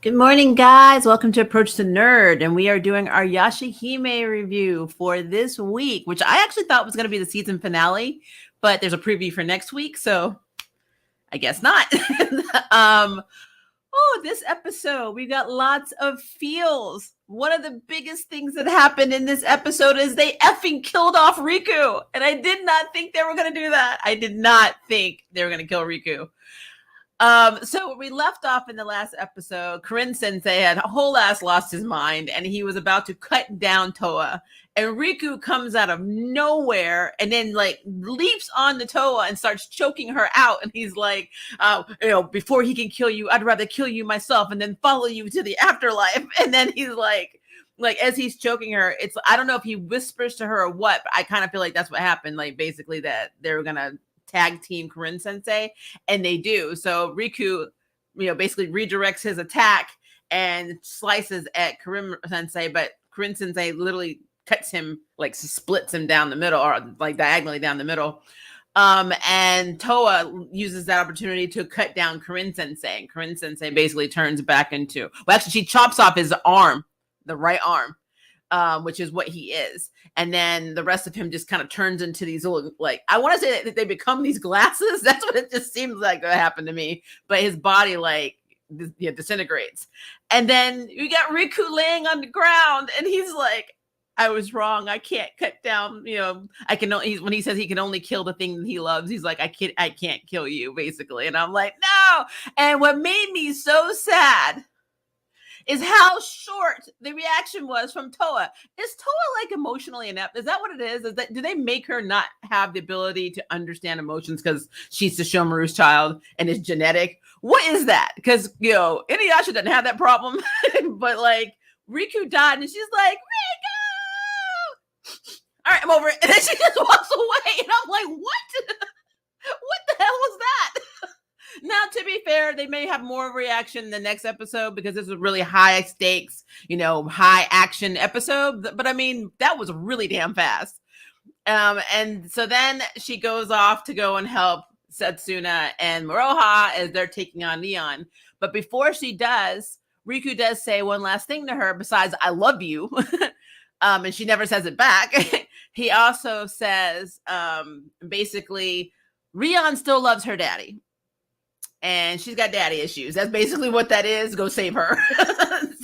Good morning, guys. Welcome to Approach the Nerd, and we are doing our Yashahime review for this week, which I actually thought was going to be the season finale, but there's a preview for next week, so I guess not. This episode, we got lots of feels. One of the biggest things that happened in this episode is they effing killed off Riku, and I did not think they were going to do that. I did not think they were going to kill Riku. So we left off in the last episode, Kirin Sensei had a whole ass lost his mind and he was about to cut down Toa. And Riku comes out of nowhere and then like leaps on the Toa and starts choking her out. And he's like, before he can kill you, I'd rather kill you myself and then follow you to the afterlife. And then he's like as he's choking her, it's, I don't know if he whispers to her or what, but I kind of feel like that's what happened. Like basically that they were going to tag team Kirin Sensei, and they do. So Riku, basically redirects his attack and slices at Kirin Sensei, but Kirin Sensei literally cuts him, like splits him down the middle, or like diagonally down the middle. And Toa uses that opportunity to cut down Kirin Sensei, and Kirin Sensei basically turns back into, well, actually she chops off his arm, the right arm, which is what he is. And then the rest of him just kind of turns into these little, like, I want to say that they become these glasses. That's what it just seems like that happened to me. But his body, like, disintegrates. And then you got Riku laying on the ground, and he's like, I was wrong. I can't cut down, I can only, when he says he can only kill the thing that he loves, he's like, I can't kill you, basically. And I'm like, no. And what made me so sad is how short the reaction was from Toa. Is Toa like emotionally inept? Is that what it is? Is that, do they make her not have the ability to understand emotions because she's Sesshomaru's child and it's genetic? What is that? Because Inuyasha doesn't have that problem, but like Riku died and she's like, Riku! All right, I'm over it. And then she just walks away, and I'm like, what? What the hell was that? Now, to be fair, they may have more reaction in the next episode because this was really high stakes, high action episode. But I mean, that was really damn fast. And so then she goes off to go and help Setsuna and Moroha as they're taking on Neon. But before she does, Riku does say one last thing to her besides, I love you. And she never says it back. He also says, basically, Rion still loves her daddy. And she's got daddy issues. That's basically what that is. Go save her.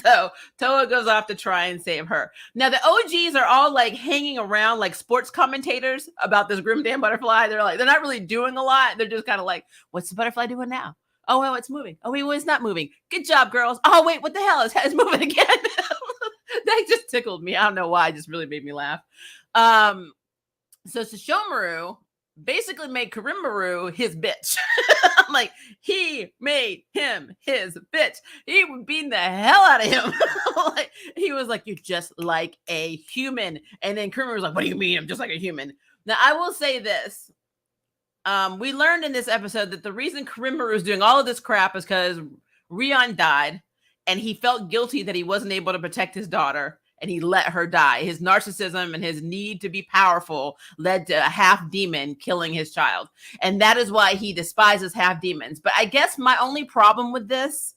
So Toa goes off to try and save her. Now the OGs are all like hanging around like sports commentators about this Grim Damn Butterfly. They're not really doing a lot. They're just kind of like, what's the butterfly doing now? Oh, well, it's moving. Oh, wait, well, it's not moving. Good job, girls. Oh, wait, what the hell? It's moving again. That just tickled me. I don't know why. It just really made me laugh. So Sesshomaru basically made Kirinmaru his bitch. I'm like, he made him his bitch. He was beating the hell out of him. Like, he was like, you're just like a human. And then Kirinmaru was like, what do you mean? I'm just like a human. Now, I will say this. We learned in this episode that the reason Kirinmaru is doing all of this crap is because Rion died and he felt guilty that he wasn't able to protect his daughter. And he let her die. His narcissism and his need to be powerful led to a half demon killing his child. And that is why he despises half demons. But I guess my only problem with this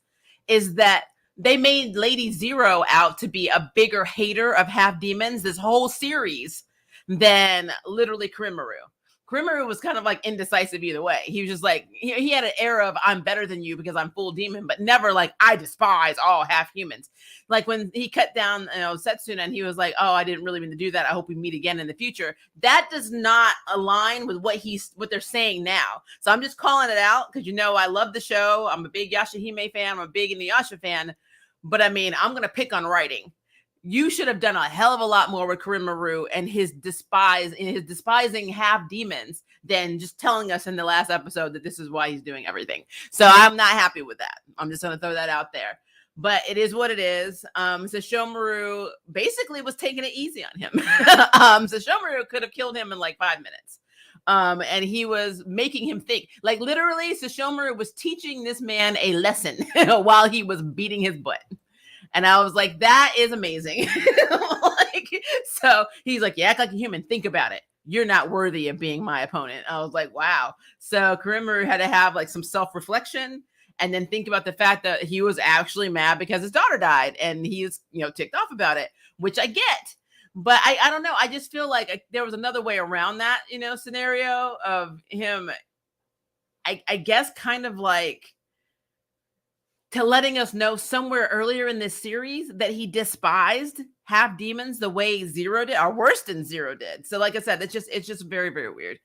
is that they made Lady Zero out to be a bigger hater of half demons this whole series than literally Kirinmaru. Kirinmaru was kind of like indecisive either way. He was just like, he had an air of I'm better than you because I'm full demon, but never like I despise all half humans. Like when he cut down, Setsuna and he was like, oh, I didn't really mean to do that. I hope we meet again in the future. That does not align with what they're saying now. So I'm just calling it out because, I love the show. I'm a big Yashahime fan. I'm a big Inuyasha fan. But I mean, I'm going to pick on writing. You should have done a hell of a lot more with Kirinmaru and his despising half demons than just telling us in the last episode that this is why he's doing everything. So I'm not happy with that. I'm just going to throw that out there. But it is what it is. Sesshomaru basically was taking it easy on him. Sesshomaru could have killed him in like 5 minutes. And he was making him think. Like literally, Sesshomaru was teaching this man a lesson while he was beating his butt. And I was like, that is amazing. So he's like, you act like a human. Think about it. You're not worthy of being my opponent. I was like, wow. So Kirinmaru had to have like some self-reflection and then think about the fact that he was actually mad because his daughter died, and he's, ticked off about it, which I get. But I don't know. I just feel like there was another way around that, scenario of him, I guess, kind of like to letting us know somewhere earlier in this series that he despised half demons the way Zero did, or worse than Zero did. So like I said, it's just very, very weird.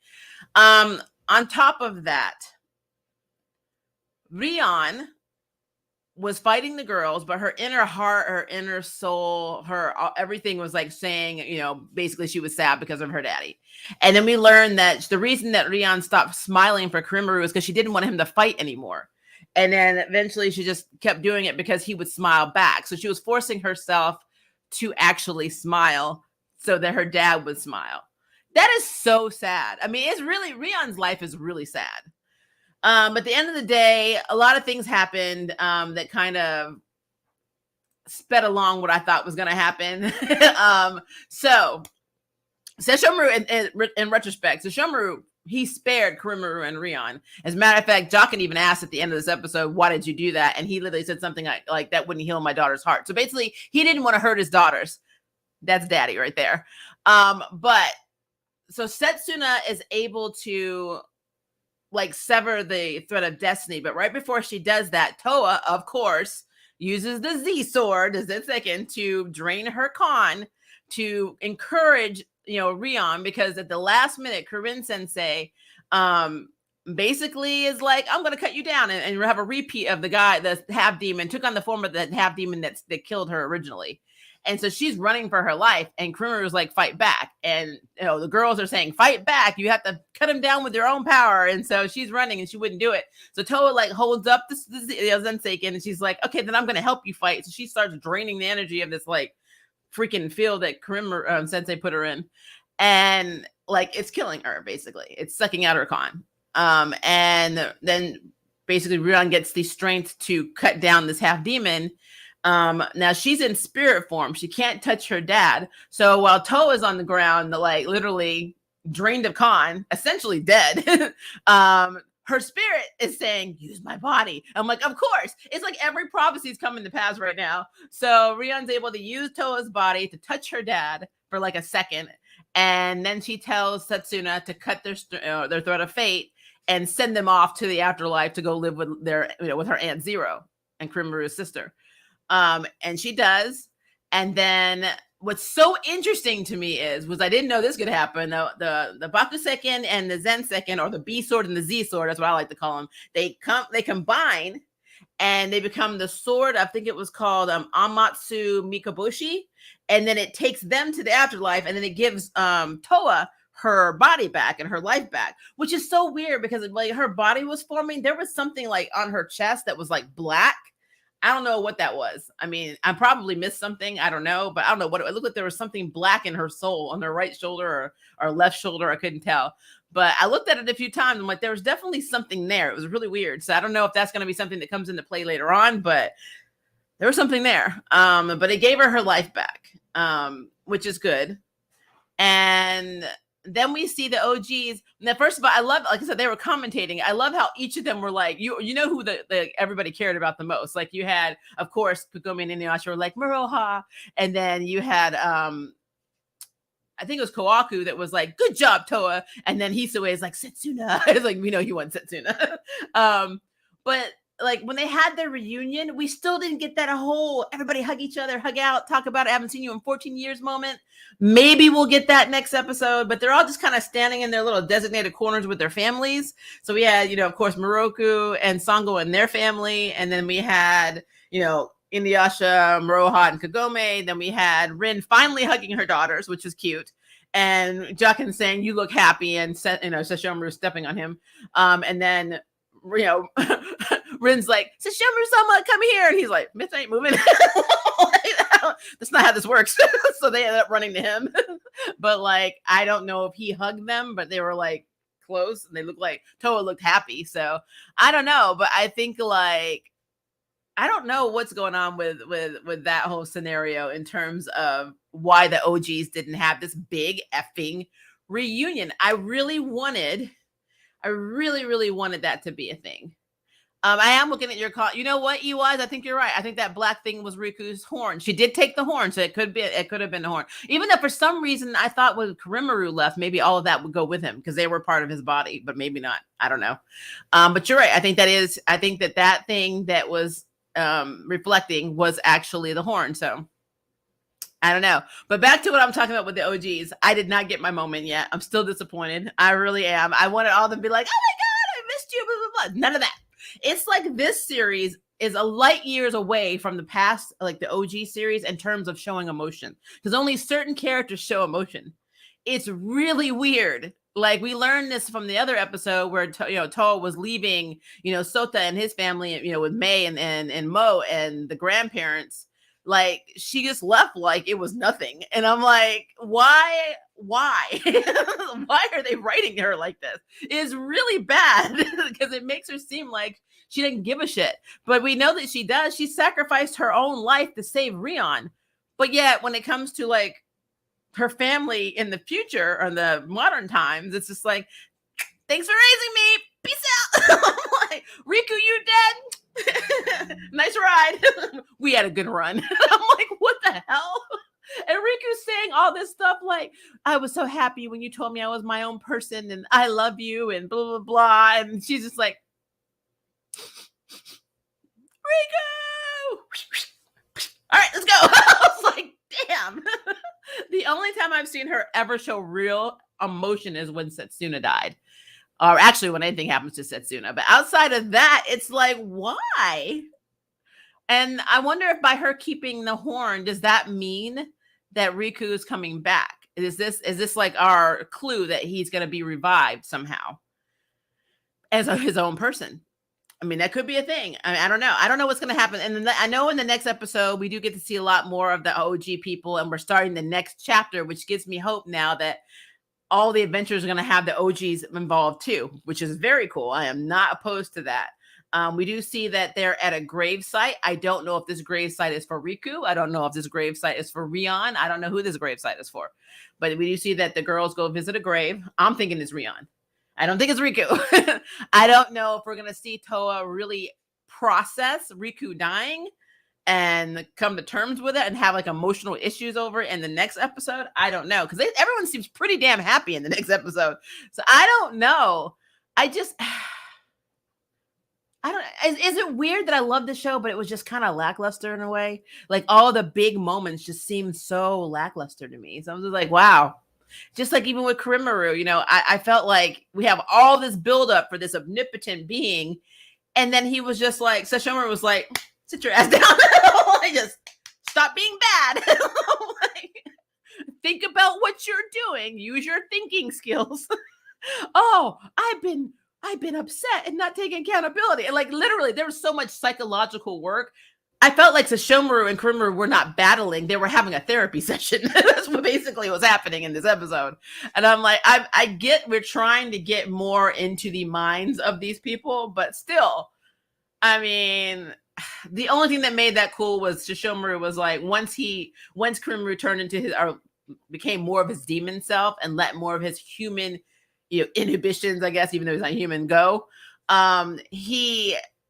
On top of that, Rion was fighting the girls, but her inner heart, her inner soul, her everything was like saying, basically she was sad because of her daddy. And then we learned that the reason that Rion stopped smiling for Kirinmaru is because she didn't want him to fight anymore. And then eventually she just kept doing it because he would smile back. So she was forcing herself to actually smile so that her dad would smile. That is so sad. I mean, it's really, Rion's life is really sad. But at the end of the day, a lot of things happened that kind of sped along what I thought was going to happen. So Sesshomaru, in retrospect, Sesshomaru, he spared Kirinmaru and Rion. As a matter of fact, Jocken even asked at the end of this episode, why did you do that? And he literally said something like that wouldn't heal my daughter's heart. So basically, he didn't want to hurt his daughters. That's daddy right there. But so Setsuna is able to sever the thread of destiny. But right before she does that, Toa, of course, uses the Z sword, the Zensekin, to drain her con, to encourage Rion, because at the last minute, Kirin Sensei basically is like, I'm going to cut you down, and have a repeat of the guy, the half demon, took on the form of the half demon that killed her originally. And so she's running for her life, and Kirinmaru was like, fight back. And the girls are saying, fight back. You have to cut him down with your own power. And so she's running, and she wouldn't do it. So Toa holds up the Zensekin, and she's like, okay, then I'm going to help you fight. So she starts draining the energy of this freaking field that Kirinmaru Sensei put her in, and it's killing her. Basically, it's sucking out her con. And then basically Rion gets the strength to cut down this half demon. Now she's in spirit form. She can't touch her dad. So while Toa is on the ground, literally drained of con, essentially dead, her spirit is saying, use my body. I'm like, of course. It's like every prophecy is coming to pass right now. So Rion's able to use Toa's body to touch her dad for a second. And then she tells Setsuna to cut their thread of fate and send them off to the afterlife to go live with with her Aunt Zero and Kirinmaru's sister. And she does. And then what's so interesting to me was I didn't know this could happen. The Bakusekin and the Zensekin, or the B sword and the Z sword, that's what I like to call them. They combine, and they become the sword. I think it was called Amatsu Mikoboshi. And then it takes them to the afterlife, and then it gives Toa her body back and her life back, which is so weird because her body was forming. There was something on her chest that was black. I don't know what that was. I mean, I probably missed something. I don't know, but I don't know what it looked like. There was something black in her soul on her right shoulder or left shoulder. I couldn't tell, but I looked at it a few times. I'm like, there was definitely something there. It was really weird. So I don't know if that's going to be something that comes into play later on, but there was something there. But it gave her life back, which is good. And then we see the OGs. Now, first of all, I love, like I said, they were commentating. I love how each of them were you know who the everybody cared about the most. You had, of course, Kagome and Inuyasha were like Maroha, and then you had I think it was Kawaku that was like, good job, Toa, and then Hisue is like, Setsuna. It's we know he won Setsuna. But when they had their reunion, we still didn't get that whole everybody hug each other, hug out, talk about it, I haven't seen you in 14 years moment. Maybe we'll get that next episode, but they're all just kind of standing in their little designated corners with their families. So we had, of course, Moroku and Sango and their family. And then we had, Inuyasha, Maroha, and Kagome. Then we had Rin finally hugging her daughters, which was cute. And Jocken saying, you look happy, and Sesshomaru stepping on him. And then Rin's like, Sesshomaru-sama, come here. And he's like, Myth ain't moving. That's not how this works. So they ended up running to him. But I don't know if he hugged them, but they were close, and they looked Toa looked happy. So I don't know, but I think I don't know what's going on with that whole scenario in terms of why the OGs didn't have this big effing reunion. I really wanted that to be a thing. I am looking at your call. You know what, EYs? I think you're right. I think that black thing was Riku's horn. She did take the horn, so it could have been the horn. Even though for some reason I thought when Kirinmaru left, maybe all of that would go with him because they were part of his body, but maybe not. I don't know. But you're right. I think that thing that was reflecting was actually the horn. So I don't know. But back to what I'm talking about with the OGs. I did not get my moment yet. I'm still disappointed. I really am. I wanted all of them to be like, oh my God, I missed you, blah, blah, blah. None of that. It's like this series is a light years away from the past, like the OG series, in terms of showing emotion. Because only certain characters show emotion. It's really weird. Like we learned this from the other episode where Toa was leaving, Sota and his family, with May and Mo and the grandparents. Like she just left like it was nothing. And I'm like, why? Why are they writing her like this? It's really bad because it makes her seem like she didn't give a shit. But we know that she does. She sacrificed her own life to save Rion. But yet when it comes to like her family in the future or the modern times, it's just like, thanks for raising me. Peace out. I'm like, Riku, you dead? Nice ride. We had a good run. I'm like, what the hell? And Riku's saying all this stuff like, I was so happy when you told me I was my own person and I love you and blah, blah, blah. And she's just like, Riku! All right, let's go. I was like, damn. The only time I've seen her ever show real emotion is when Setsuna died. Or actually when anything happens to Setsuna. But outside of that, it's like, why? And I wonder if by her keeping the horn, does that mean that Riku is coming back? Is this like our clue that he's going to be revived somehow as his own person? I mean, that could be a thing. I don't know. I don't know what's going to happen. And I know in the next episode, we do get to see a lot more of the OG people, and we're starting the next chapter, which gives me hope now that all the adventures are going to have the OGs involved too, which is very cool. I am not opposed to that. We do see that they're at a grave site. I don't know if this grave site is for Riku. I don't know if this grave site is for Rion. I don't know who this grave site is for. But we do see that the girls go visit a grave. I'm thinking it's Rion. I don't think it's Riku. I don't know if we're going to see Toa really process Riku dying and come to terms with it and have like emotional issues over it in the next episode. I don't know. Because everyone seems pretty damn happy in the next episode. So I don't know. Is it weird that I love the show, but it was just kind of lackluster in a way? Like all the big moments just seemed so lackluster to me. So I was just like, wow. Just like even with Kirinmaru, I felt like we have all this buildup for this omnipotent being. And then he was just like, Sesshomaru was like, sit your ass down. I just stop being bad. Like, think about what you're doing. Use your thinking skills. Oh, I've been upset and not taking accountability. And like literally, there was so much psychological work. I felt like Sesshomaru and Kirinmaru were not battling; they were having a therapy session. That's what basically was happening in this episode. And I'm like, I get we're trying to get more into the minds of these people, but still, I mean, the only thing that made that cool was Sesshomaru was like once Kirinmaru turned into his or became more of his demon self and let more of his human inhibitions, I guess, even though he's not human, go.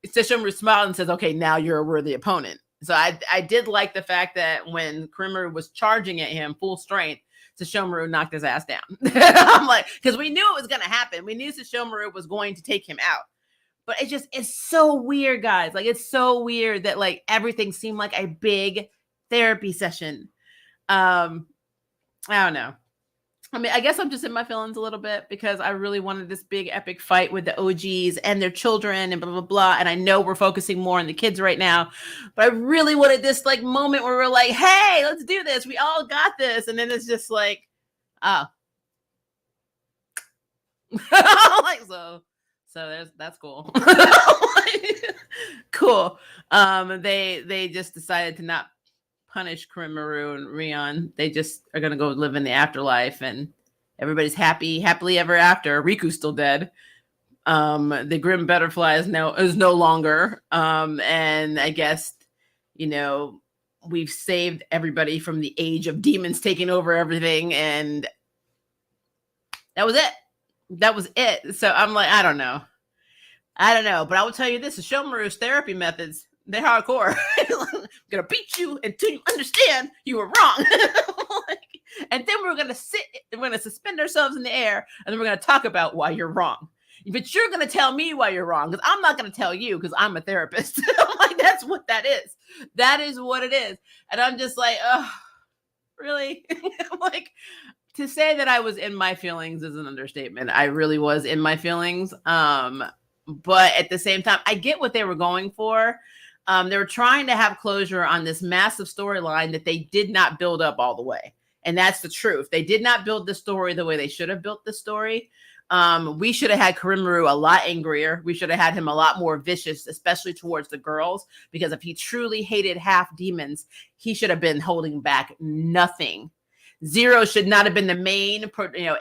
Sesshomaru smiled and says, okay, now you're a worthy opponent. So I did like the fact that when Kirinmaru was charging at him full strength, Sesshomaru knocked his ass down. I'm like, because we knew it was going to happen. We knew Sesshomaru was going to take him out. But it's so weird, guys. Like, it's so weird that like everything seemed like a big therapy session. I don't know. I mean, I guess I'm just in my feelings a little bit because I really wanted this big epic fight with the OGs and their children and blah, blah, blah. And I know we're focusing more on the kids right now, but I really wanted this like moment where we're like, hey, let's do this. We all got this. And then it's just like, oh. Like, so that's cool. Cool. They just decided to not punish Kirinmaru and Rion. They just are gonna go live in the afterlife, and everybody's happily ever after. Riku's still dead. The Grim Butterfly is no longer. And I guess we've saved everybody from the age of demons taking over everything, and that was it. So I'm like, I don't know. I don't know, but I will tell you this: Sesshomaru's therapy methods, they're hardcore. I'm gonna beat you until you understand you were wrong. And then we're gonna suspend ourselves in the air, and then we're gonna talk about why you're wrong. But you're gonna tell me why you're wrong, because I'm not gonna tell you, because I'm a therapist. Like, that's what that is. That is what it is. And I'm just like, oh, really? Like, to say that I was in my feelings is an understatement. I really was in my feelings. But at the same time, I get what they were going for. They were trying to have closure on this massive storyline that they did not build up all the way. And that's the truth. They did not build the story the way they should have built the story. We should have had Kirinmaru a lot angrier. We should have had him a lot more vicious, especially towards the girls, because if he truly hated half demons, he should have been holding back nothing. Zero should not have been the main,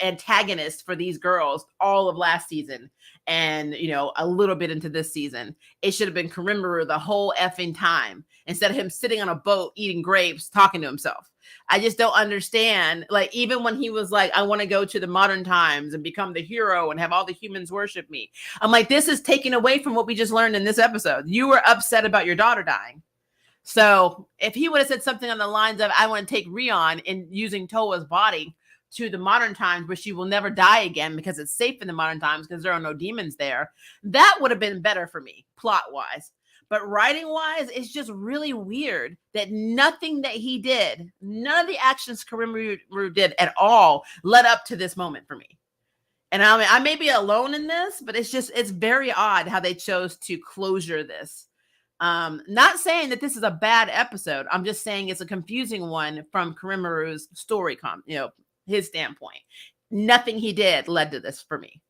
antagonist for these girls all of last season and, a little bit into this season. It should have been Kirinmaru the whole effing time instead of him sitting on a boat eating grapes, talking to himself. I just don't understand. Like, even when he was like, I want to go to the modern times and become the hero and have all the humans worship me. I'm like, this is taken away from what we just learned in this episode. You were upset about your daughter dying. So if he would have said something on the lines of, I want to take Rion and using Toa's body to the modern times where she will never die again because it's safe in the modern times because there are no demons there, that would have been better for me plot-wise. But writing-wise, it's just really weird that nothing that he did, none of the actions Kirinmaru did at all led up to this moment for me. And I mean, I may be alone in this, but it's very odd how they chose to closure this. Not saying that this is a bad episode. I'm just saying it's a confusing one from Kirinmaru's story, his standpoint. Nothing he did led to this for me.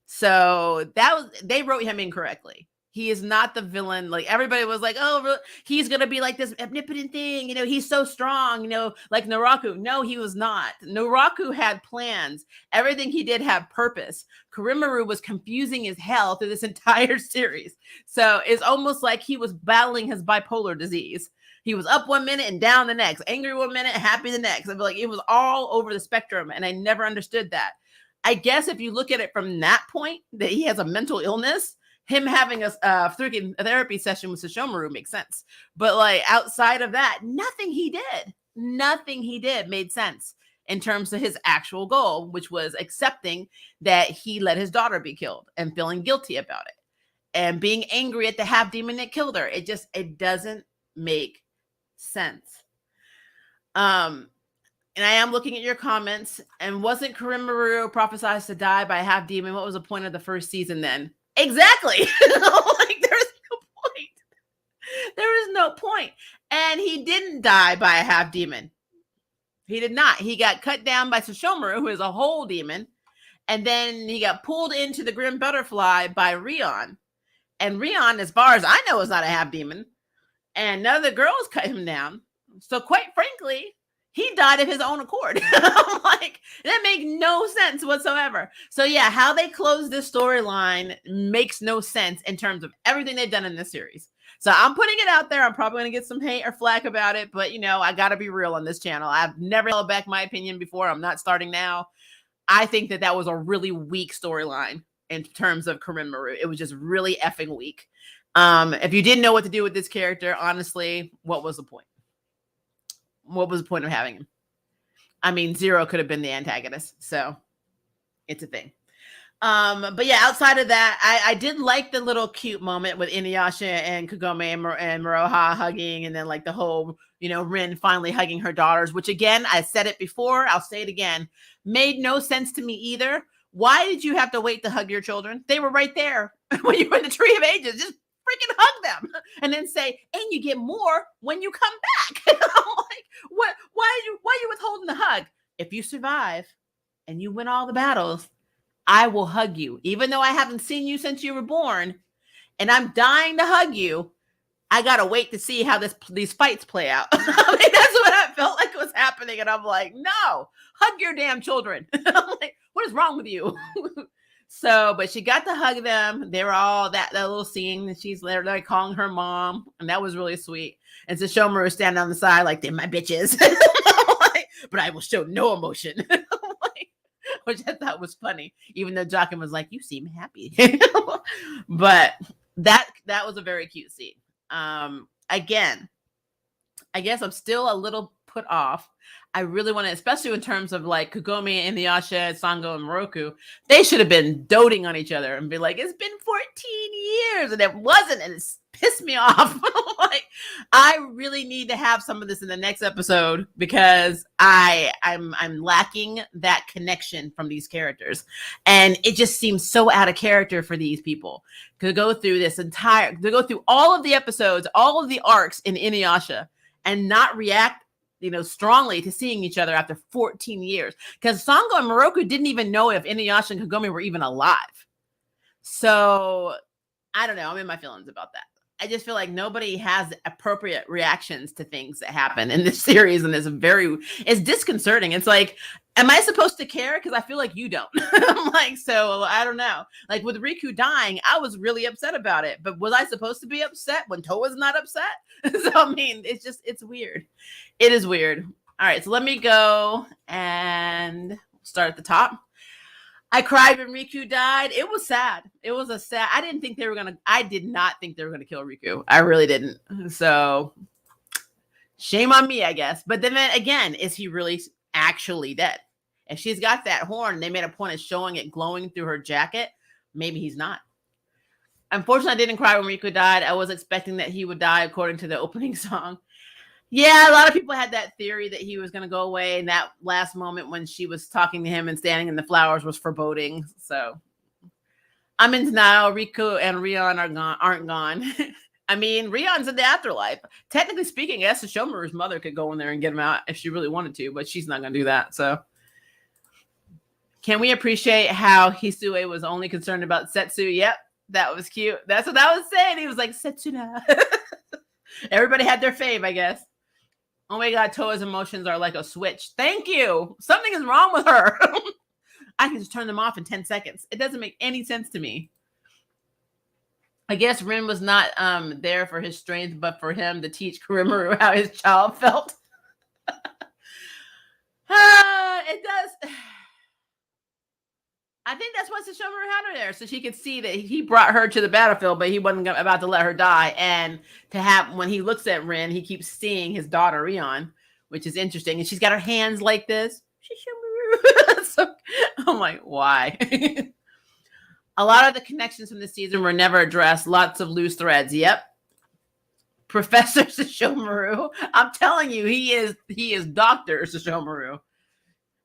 So they wrote him incorrectly. He is not the villain. Like, everybody was like, oh, he's going to be like this omnipotent thing. He's so strong, like Naraku. No, he was not. Naraku had plans. Everything he did had purpose. Kirinmaru was confusing as hell through this entire series. So it's almost like he was battling his bipolar disease. He was up one minute and down the next, angry one minute, happy the next. I feel like it was all over the spectrum, and I never understood that. I guess if you look at it from that point, that he has a mental illness, him having a freaking therapy session with Sesshomaru makes sense. But like, outside of that, nothing he did made sense in terms of his actual goal, which was accepting that he let his daughter be killed and feeling guilty about it and being angry at the half demon that killed her. It doesn't make sense. And I am looking at your comments. And wasn't Kirinmaru prophesized to die by a half demon? What was the point of the first season then? Exactly. Like, there is no point. And he didn't die by a half demon. He did not. He got cut down by Sesshomaru, who is a whole demon. And then he got pulled into the Grim Butterfly by Rion. And Rion, as far as I know, is not a half demon. And none of the girls cut him down. So quite frankly, he died of his own accord. I'm like, that makes no sense whatsoever. So yeah, how they close this storyline makes no sense in terms of everything they've done in this series. So I'm putting it out there. I'm probably going to get some hate or flack about it, but I got to be real on this channel. I've never held back my opinion before. I'm not starting now. I think that was a really weak storyline in terms of Kirinmaru. It was just really effing weak. If you didn't know what to do with this character, honestly, what was the point? What was the point of having him? I mean, Zero could have been the antagonist, so it's a thing. But yeah, outside of that, I did like the little cute moment with Inuyasha and Kagome and Moroha hugging, and then like the whole, Rin finally hugging her daughters, which again, I said it before, I'll say it again, made no sense to me either. Why did you have to wait to hug your children? They were right there when you were in the Tree of Ages. Just freaking hug them and then say, and you get more when you come back. I'm like, what? Why are you withholding the hug? If you survive and you win all the battles, I will hug you. Even though I haven't seen you since you were born and I'm dying to hug you, I got to wait to see how these fights play out. I mean, that's what I felt like was happening. And I'm like, no, hug your damn children. I'm like, what is wrong with you? So, but she got to hug them. They were all that little scene. And she's literally calling her mom. And that was really sweet. And Sesshomaru was standing on the side like, they're my bitches. Like, but I will show no emotion. Like, which I thought was funny, even though Joachim was like, you seem happy. But that was a very cute scene. Again, I guess I'm still a little put off. I really want to, especially in terms of like Kagome, Inuyasha, Sango, and Moroku, they should have been doting on each other and be like, it's been 14 years, and it wasn't, and it's pissed me off. Like, I really need to have some of this in the next episode because I'm lacking that connection from these characters, and it just seems so out of character for these people to go through all of the episodes, all of the arcs in Inuyasha, and not react, strongly to seeing each other after 14 years. Because Sango and Moroku didn't even know if Inuyasha and Kagome were even alive. So, I don't know. I'm in my feelings about that. I just feel like nobody has appropriate reactions to things that happen in this series, and it's disconcerting. It's like, am I supposed to care? Because I feel like you don't. I'm like, so I don't know. Like with Riku dying, I was really upset about it, but was I supposed to be upset when Toa's not upset? So I mean, it's weird. It is weird. All right, so let me go and start at the top. I cried when Riku died. It was sad. It was I did not think they were going to kill Riku. I really didn't. So shame on me, I guess. But then again, is he really actually dead? If she's got that horn, they made a point of showing it glowing through her jacket, maybe he's not. Unfortunately, I didn't cry when Riku died. I was expecting that he would die according to the opening song. Yeah, a lot of people had that theory that he was going to go away, and that last moment when she was talking to him and standing in the flowers was foreboding. So I'm in denial. Riku and Rion aren't gone. I mean, Rion's in the afterlife. Technically speaking, I guess Sesshomaru's mother could go in there and get him out if she really wanted to, but she's not going to do that. So can we appreciate how Hisue was only concerned about Setsu? Yep, that was cute. That's what I was saying. He was like, Setsuna. Everybody had their fave, I guess. Oh my God, Toa's emotions are like a switch. Thank you. Something is wrong with her. I can just turn them off in 10 seconds. It doesn't make any sense to me. I guess Rin was not there for his strength, but for him to teach Kirinmaru how his child felt. It does. I think that's why Sesshomaru had her there, so she could see that he brought her to the battlefield, but he wasn't about to let her die. And to have, when he looks at Rin, he keeps seeing his daughter Rion, which is interesting. And she's got her hands like this. Sesshomaru. So I'm like, why? A lot of the connections from this season were never addressed. Lots of loose threads. Yep. Professor Sesshomaru. I'm telling you, he is Dr. Sesshomaru.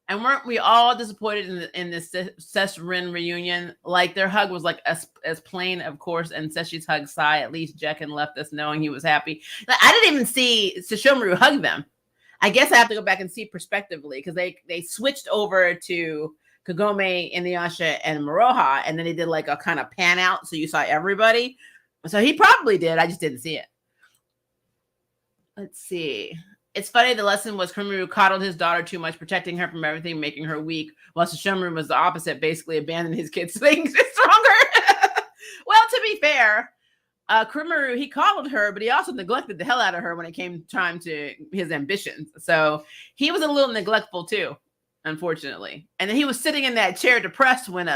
And weren't we all disappointed in this Sesh Rin reunion? Like, their hug was like as plain, of course, and Seshi's hug sigh. At least Jekken left us knowing he was happy. Like, I didn't even see Sesshomaru hug them. I guess I have to go back and see prospectively, because they switched over to Kagome, Inuyasha, and Moroha, and then they did like a kind of pan out, so you saw everybody. So he probably did. I just didn't see it. Let's see. It's funny, the lesson was Kirinmaru coddled his daughter too much, protecting her from everything, making her weak, while Sesshomaru was the opposite, basically abandoned his kids so they can get stronger. Well, to be fair, Kirinmaru, he coddled her, but he also neglected the hell out of her when it came time to his ambitions. So he was a little neglectful too, unfortunately. And then he was sitting in that chair depressed when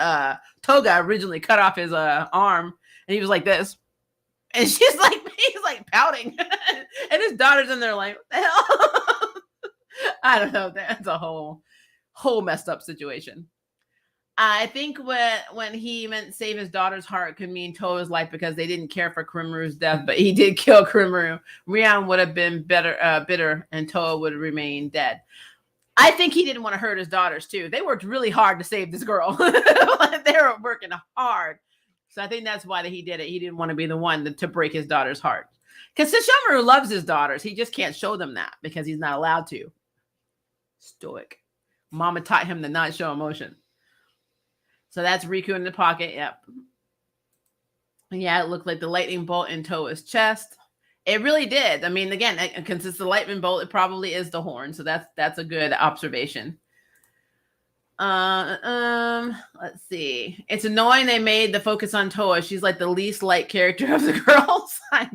Toga originally cut off his arm, and he was like this. And he's like pouting. And his daughter's in there like, what the hell? I don't know. That's a whole messed up situation. I think when he meant save his daughter's heart could mean Toa's life, because they didn't care for Kirinmaru's death, but he did kill Kirinmaru. Rion would have been bitter, and Toa would remain dead. I think he didn't want to hurt his daughters too. They worked really hard to save this girl. They were working hard. So I think that's why he did it. He didn't want to be the one to break his daughter's heart. Because Sesshomaru loves his daughters. He just can't show them that because he's not allowed to. Stoic. Mama taught him to not show emotion. So that's Riku in the pocket. Yep. Yeah, it looked like the lightning bolt in Toa's chest. It really did. I mean, again, since it's the lightning bolt, it probably is the horn. So that's a good observation. Let's see. It's annoying they made the focus on Toa. She's like the least liked character of the girls. I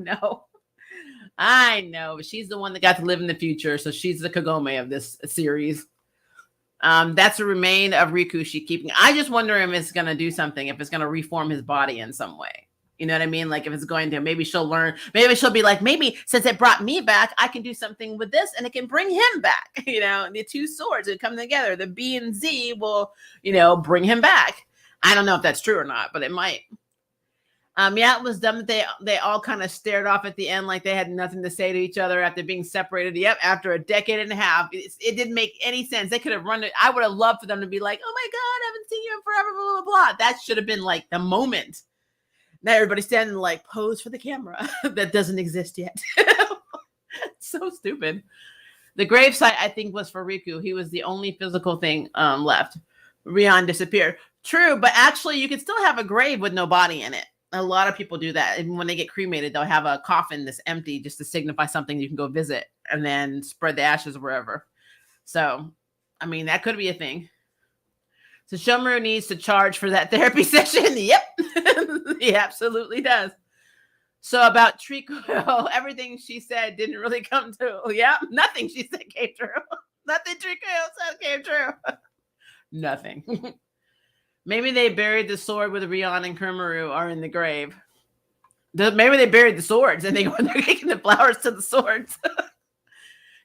know, but she's the one that got to live in the future, so she's the Kagome of this series. That's a remain of Riku she's keeping. I just wonder if it's going to do something, if it's going to reform his body in some way. You know what I mean? Like if it's going to, maybe she'll learn, maybe she'll be like, maybe since it brought me back, I can do something with this and it can bring him back. You know, the two swords would come together. The B and Z will, bring him back. I don't know if that's true or not, but it might. Yeah, it was dumb that they all kind of stared off at the end like they had nothing to say to each other after being separated. Yep, after a decade and a half. It didn't make any sense. They could have run it. I would have loved for them to be like, oh my God, I haven't seen you in forever, blah, blah, blah. That should have been like the moment. Now everybody's standing like pose for the camera. That doesn't exist yet. So stupid. The gravesite, I think, was for Riku. He was the only physical thing left. Rion disappeared. True, but actually you could still have a grave with no body in it. A lot of people do that. And when they get cremated, they'll have a coffin that's empty just to signify something you can go visit and then spread the ashes wherever. So, I mean, that could be a thing. So Sesshomaru needs to charge for that therapy session. Yep, he absolutely does. So about Trico, everything she said didn't really come true. Yeah, nothing she said came true. Nothing Trico said came true. Nothing. Maybe they buried the sword with Rion and Kirinmaru are in the grave. Maybe they buried the swords and they're taking the flowers to the swords.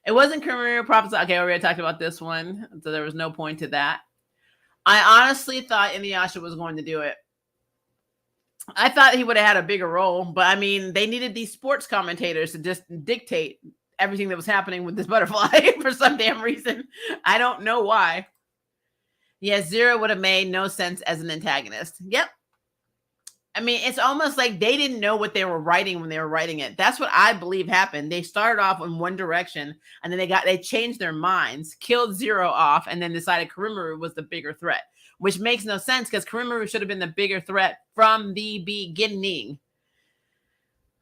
It wasn't Kirinmaru prophesied. Okay, we already talked about this one, so there was no point to that. I honestly thought Inuyasha was going to do it. I thought he would have had a bigger role, but I mean, they needed these sports commentators to just dictate everything that was happening with this butterfly for some damn reason. I don't know why. Yes, Zero would have made no sense as an antagonist. Yep. I mean, it's almost like they didn't know what they were writing when they were writing it. That's what I believe happened. They started off in one direction, and then they changed their minds, killed Zero off, and then decided Kirinmaru was the bigger threat, which makes no sense because Kirinmaru should have been the bigger threat from the beginning.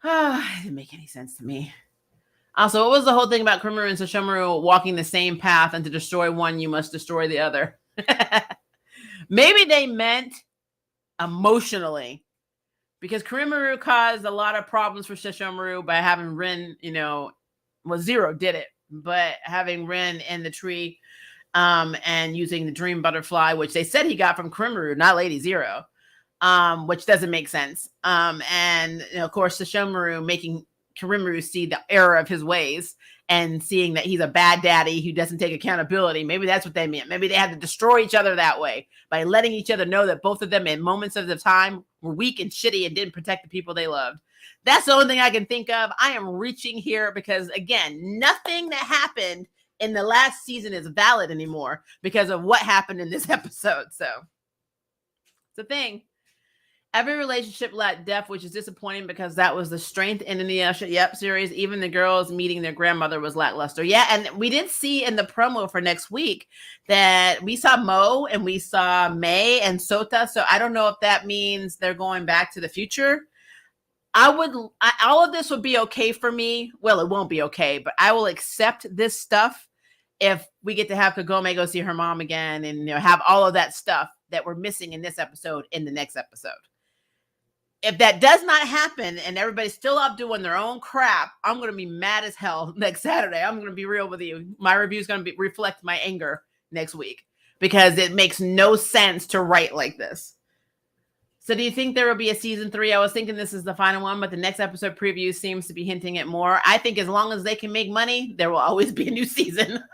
It didn't make any sense to me. Also, what was the whole thing about Kirinmaru and Sesshomaru walking the same path, and to destroy one, you must destroy the other? Maybe they meant emotionally, because Kirinmaru caused a lot of problems for Sesshomaru by having Rin, Zero did it, but having Rin in the tree and using the dream butterfly, which they said he got from Kirinmaru, not Lady Zero, which doesn't make sense. And of course, Sesshomaru making Kirinmaru see the error of his ways and seeing that he's a bad daddy who doesn't take accountability. Maybe that's what they meant. Maybe they had to destroy each other that way by letting each other know that both of them in moments of the time were weak and shitty and didn't protect the people they loved. That's the only thing I can think of. I am reaching here because, again, nothing that happened in the last season is valid anymore because of what happened in this episode. So it's a thing. Every relationship lacked depth, which is disappointing because that was the strength in the Yep series. Even the girls meeting their grandmother was lackluster. Yeah, and we did see in the promo for next week that we saw Mo and we saw May and Sota. So I don't know if that means they're going back to the future. All of this would be okay for me. Well, it won't be okay, but I will accept this stuff if we get to have Kagome go see her mom again and have all of that stuff that we're missing in this episode in the next episode. If that does not happen and everybody's still up doing their own crap, I'm going to be mad as hell next Saturday. I'm going to be real with you. My review is going to reflect my anger next week because it makes no sense to write like this. So do you think there will be a season 3? I was thinking this is the final one, but the next episode preview seems to be hinting at more. I think as long as they can make money, there will always be a new season.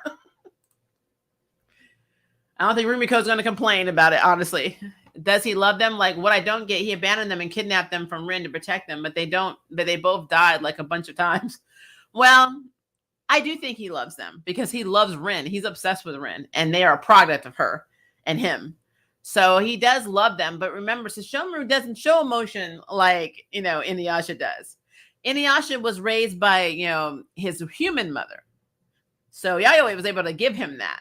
I don't think Rumiko's going to complain about it, honestly. Does he love them? Like, what I don't get, he abandoned them and kidnapped them from Rin to protect them, but they both died like a bunch of times. Well, I do think he loves them because he loves Rin. He's obsessed with Rin, and they are a product of her and him. So he does love them. But remember, Sesshomaru doesn't show emotion like, Inuyasha does. Inuyasha was raised by, his human mother. So Yayoi was able to give him that.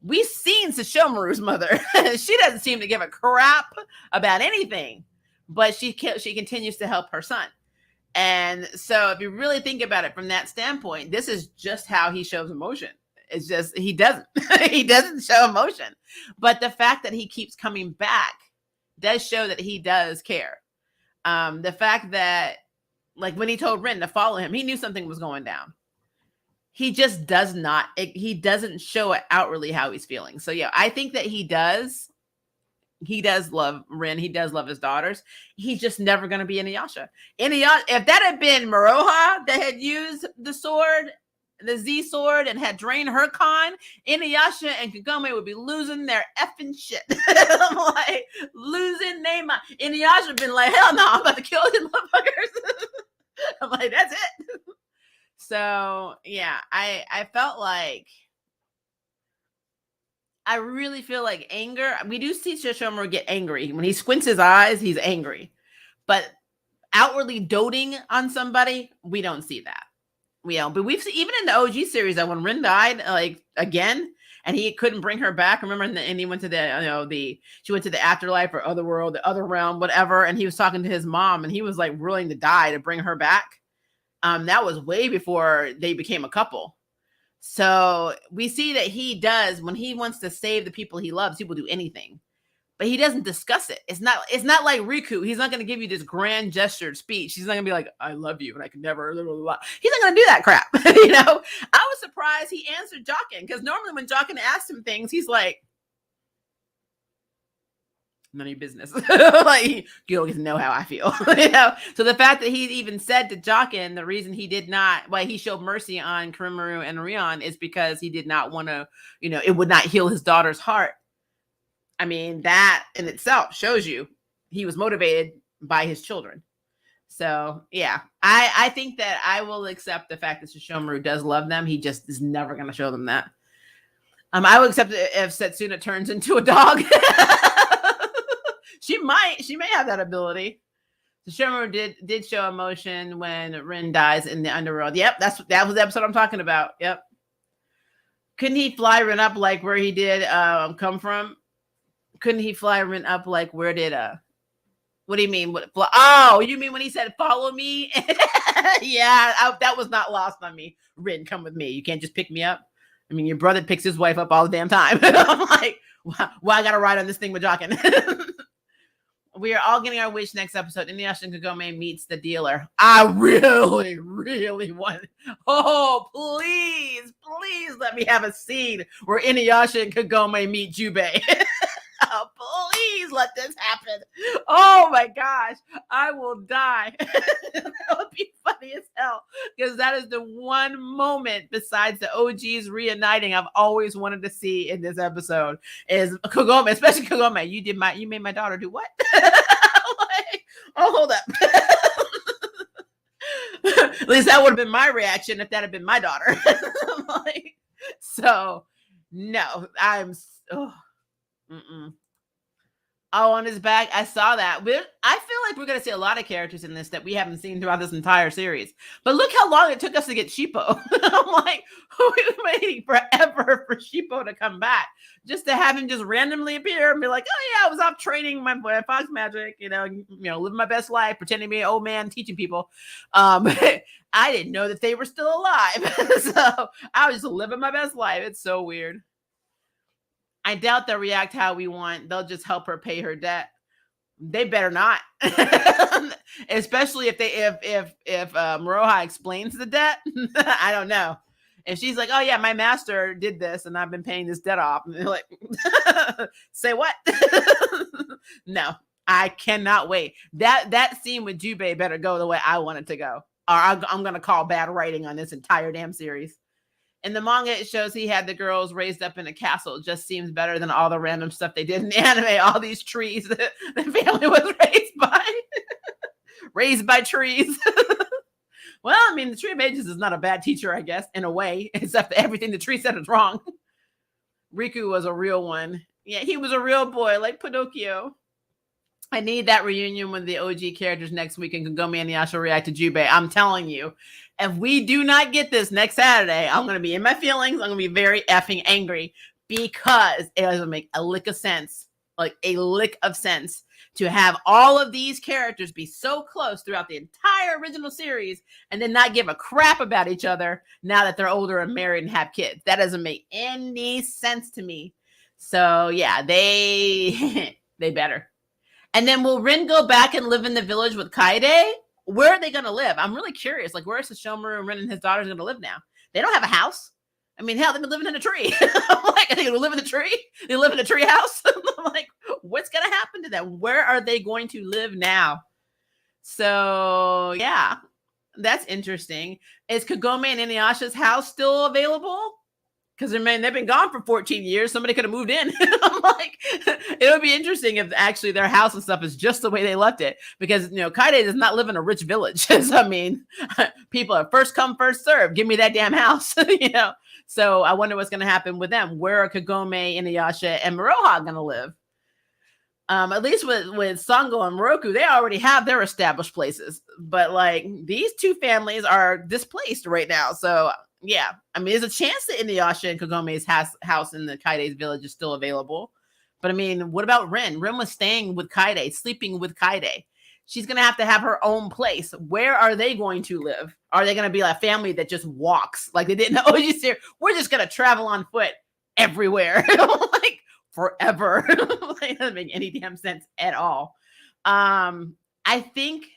We've seen Sesshomaru's mother. She doesn't seem to give a crap about anything, but she continues to help her son. And so if you really think about it from that standpoint, this is just how he shows emotion. It's just, he doesn't. He doesn't show emotion. But the fact that he keeps coming back does show that he does care. The fact that, like when he told Rin to follow him, he knew something was going down. he just does not, he doesn't show it outwardly how he's feeling. So yeah, I think that he does love Rin. He does love his daughters. He's just never going to be Inuyasha. If that had been Maroha that had used the sword, the Z sword, and had drained her con, Inuyasha and Kagome would be losing their effing shit. I'm like, losing their mind. Inuyasha would been like, hell no, I'm about to kill these motherfuckers. I'm like, that's it. So yeah, I felt like, I really feel like anger. We do see Sesshomaru get angry. When he squints his eyes, he's angry. But outwardly doting on somebody, we don't see that. But we've seen, even in the OG series, that when Rin died, like again, and he couldn't bring her back. Remember, and he went to she went to the afterlife or other world, the other realm, whatever. And he was talking to his mom, and he was like willing to die to bring her back. That was way before they became a couple. So we see that he does, when he wants to save the people he loves, he will do anything, but he doesn't discuss it. It's not like Riku. He's not going to give you this grand gestured speech. He's not going to be like, I love you and I can never, blah, blah, blah. He's not going to do that crap. I was surprised he answered Jokin, because normally when Jokin asks him things, he's like, none of your business. Like, you don't get to know how I feel. So the fact that he even said to Jokin, the reason he did not, why he showed mercy on Kirinmaru and Rion, is because he did not want to, it would not heal his daughter's heart. I mean, that in itself shows you he was motivated by his children. So yeah, I think that I will accept the fact that Sesshomaru does love them. He just is never going to show them that. I will accept it if Setsuna turns into a dog. She may have that ability. Sesshomaru did show emotion when Rin dies in the underworld. Yep, that was the episode I'm talking about. Yep. Couldn't he fly Rin up like where he did come from? Couldn't he fly Rin up like where did what do you mean? Oh, you mean when he said follow me? Yeah, that was not lost on me. Rin, come with me. You can't just pick me up. I mean, your brother picks his wife up all the damn time. I'm like, why I gotta ride on this thing with Jokin? We are all getting our wish next episode. Inuyasha and Kagome meets the dealer. I really, really want it. Oh, please let me have a scene where Inuyasha and Kagome meet Jubei. Oh, please let this happen. Oh my gosh, I will die. That would be funny as hell, because that is the one moment besides the OGs reuniting I've always wanted to see in this episode, is Kagome, especially Kagome. You made my daughter do what? Like, oh, hold up. At least that would have been my reaction if that had been my daughter. Like, so no, Oh, on his back, I saw that. I feel like we're going to see a lot of characters in this that we haven't seen throughout this entire series. But look how long it took us to get Shippo. I'm like, we were waiting forever for Shippo to come back, just to have him just randomly appear and be like, oh yeah, I was off training my fox magic, living my best life, pretending to be an old man teaching people. I didn't know that they were still alive. So I was just living my best life. It's so weird. I doubt they'll react how we want. They'll just help her pay her debt. They better not. Especially if Maroha explains the debt. I don't know. If she's like, oh yeah, my master did this and I've been paying this debt off. And they're like, say what? No, I cannot wait. That scene with Jubei better go the way I want it to go. Or I'm going to call bad writing on this entire damn series. In the manga, it shows he had the girls raised up in a castle. It just seems better than all the random stuff they did in the anime. All these trees that the family was raised by trees. Well, I mean, the Tree of Ages is not a bad teacher, I guess, in a way, except that everything the tree said is wrong. Riku was a real one. Yeah, he was a real boy, like Pinocchio. I need that reunion with the OG characters next week, and Kagome and Yashahime react to Jubei. I'm telling you, if we do not get this next Saturday, I'm going to be in my feelings. I'm going to be very effing angry, because it doesn't make a lick of sense, to have all of these characters be so close throughout the entire original series and then not give a crap about each other now that they're older and married and have kids. That doesn't make any sense to me. So yeah, they better. And then will Rin go back and live in the village with Kaede? Where are they going to live? I'm really curious. Like, where is Sesshomaru and Rin and his daughters going to live now? They don't have a house. I mean, hell, they've been living in a tree. I'm like, I think they live in a tree. They live in a tree house. I'm like, what's going to happen to them? Where are they going to live now? So, yeah, that's interesting. Is Kagome and Inuyasha's house still available? Because they've been gone for 14 years. Somebody could have moved in. I'm like, it would be interesting if actually their house and stuff is just the way they left it. Because, Kaide does not live in a rich village. So, I mean, people are first come, first serve. Give me that damn house, So I wonder what's going to happen with them. Where are Kagome, Inuyasha, and Miroha going to live? At least with Sango and Moroku, they already have their established places. But, like, these two families are displaced right now. So, yeah, I mean, there's a chance that Inuyasha and Kagome's house in the Kaide's village is still available. But, I mean, what about Rin? Rin was staying with Kaide, sleeping with Kaide. She's going to have her own place. Where are they going to live? Are they going to be a family that just walks? Like they didn't know. We're just going to travel on foot everywhere. Like forever. It doesn't make any damn sense at all. I think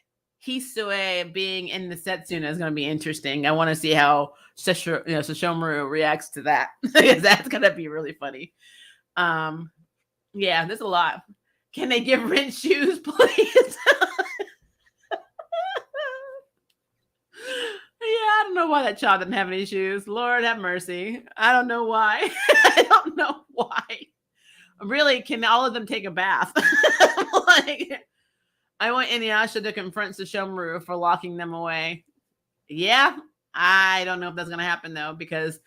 Hisue being in the Setsuna is going to be interesting. I want to see how Sesshomaru reacts to that. Because that's going to be really funny. Yeah, there's a lot. Can they give Rin shoes, please? I don't know why that child didn't have any shoes. Lord have mercy. I don't know why. I don't know why. Really, can all of them take a bath? Like, I want Inuyasha to confront Sesshomaru for locking them away. Yeah, I don't know if that's going to happen, though, because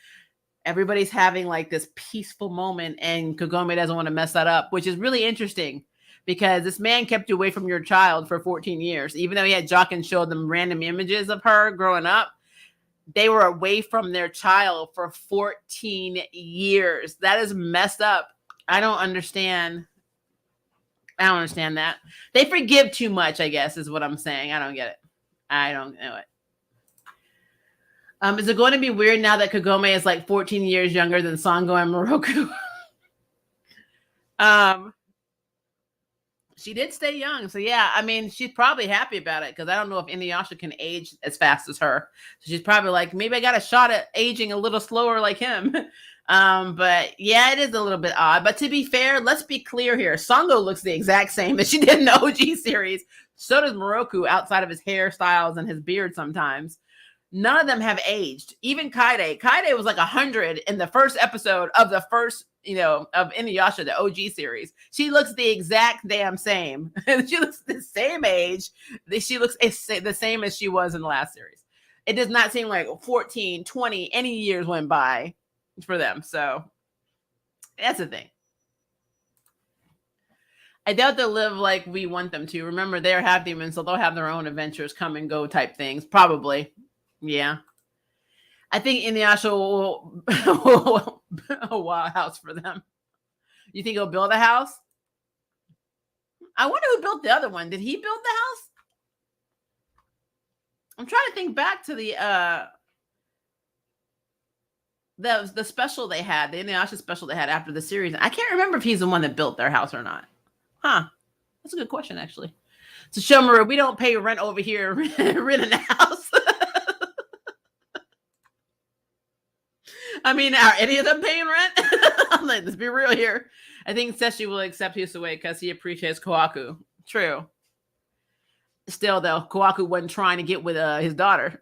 everybody's having like this peaceful moment and Kagome doesn't want to mess that up, which is really interesting because this man kept you away from your child for 14 years. Even though he had Jock and showed them random images of her growing up, they were away from their child for 14 years. That is messed up. I don't understand that. They forgive too much, I guess, is what I'm saying. I don't get it. I don't know it. Is it going to be weird now that Kagome is like 14 years younger than Sango and Moroku? She did stay young. So, yeah, I mean, she's probably happy about it because I don't know if Inuyasha can age as fast as her. So she's probably like, maybe I got a shot at aging a little slower like him. But, yeah, it is a little bit odd. But to be fair, let's be clear here. Sango looks the exact same as she did in the OG series. So does Moroku outside of his hairstyles and his beard sometimes. None of them have aged. Even Kaide. Kaide was like 100 in the first episode of the first, of Inuyasha, the OG series. She looks the exact damn same. She looks the same age. She looks the same as she was in the last series. It does not seem like 14, 20, any years went by for them. So that's the thing. I doubt they'll live like we want them to. Remember, they're half demons, so they'll have their own adventures, come and go type things. Probably. Yeah. I think Inuyasha will build a wild house for them. You think he'll build a house? I wonder who built the other one. Did he build the house? I'm trying to think back to the special they had, the Inuyasha special they had after the series. I can't remember if he's the one that built their house or not. Huh. That's a good question, actually. So, Sesshomaru, we don't pay rent over here, renting a house. I mean, are any of them paying rent? I'm like, let's be real here. I think Seshi will accept Hisue because he appreciates Kawaku. True. Still, though, Kawaku wasn't trying to get with his daughter.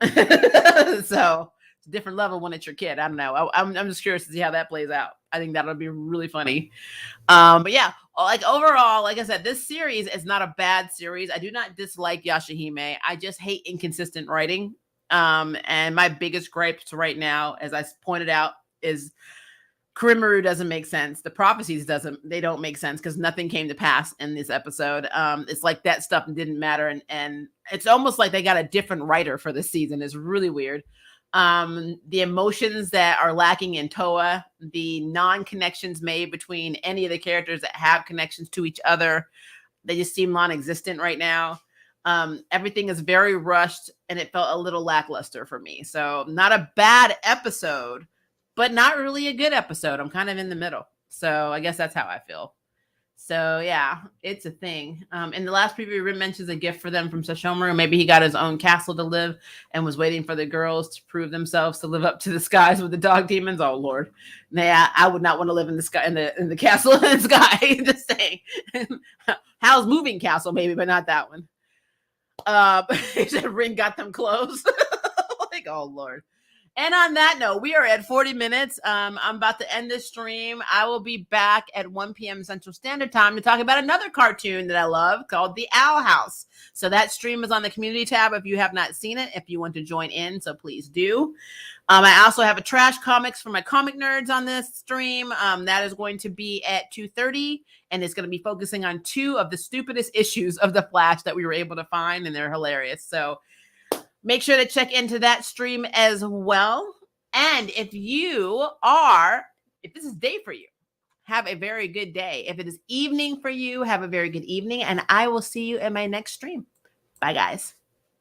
So, it's a different level when it's your kid. I don't know. I'm just curious to see how that plays out. I think that'll be really funny. But yeah, like overall, like I said, this series is not a bad series. I do not dislike Yashahime. I just hate inconsistent writing. And my biggest gripes right now, as I pointed out, is Kirinmaru doesn't make sense. The prophecies they don't make sense because nothing came to pass in this episode. It's like that stuff didn't matter. And it's almost like they got a different writer for this season. It's really weird. The emotions that are lacking in Toa, the non-connections made between any of the characters that have connections to each other, they just seem non-existent right now. Everything is very rushed and it felt a little lackluster for me. So not a bad episode, but not really a good episode. I'm kind of in the middle. So I guess that's how I feel. So yeah, it's a thing. In the last preview, Rim mentions a gift for them from Sesshomaru. Maybe he got his own castle to live and was waiting for the girls to prove themselves to live up to the skies with the dog demons. Oh Lord, yeah, I would not want to live in the sky in the castle in the sky. Just saying, Hal's moving castle maybe, but not that one. Ring got them clothes. Like, oh Lord. And on that note, we are at 40 minutes. I'm about to end this stream. I will be back at 1 p.m. Central Standard Time to talk about another cartoon that I love called The Owl House. So that stream is on the community tab if you have not seen it, if you want to join in. So please do. I also have a trash comics for my comic nerds on this stream. That is going to be at 2:30, and it's going to be focusing on 2 of the stupidest issues of The Flash that we were able to find, and they're hilarious. So make sure to check into that stream as well. And if this is day for you, have a very good day. If it is evening for you, have a very good evening. And I will see you in my next stream. Bye, guys.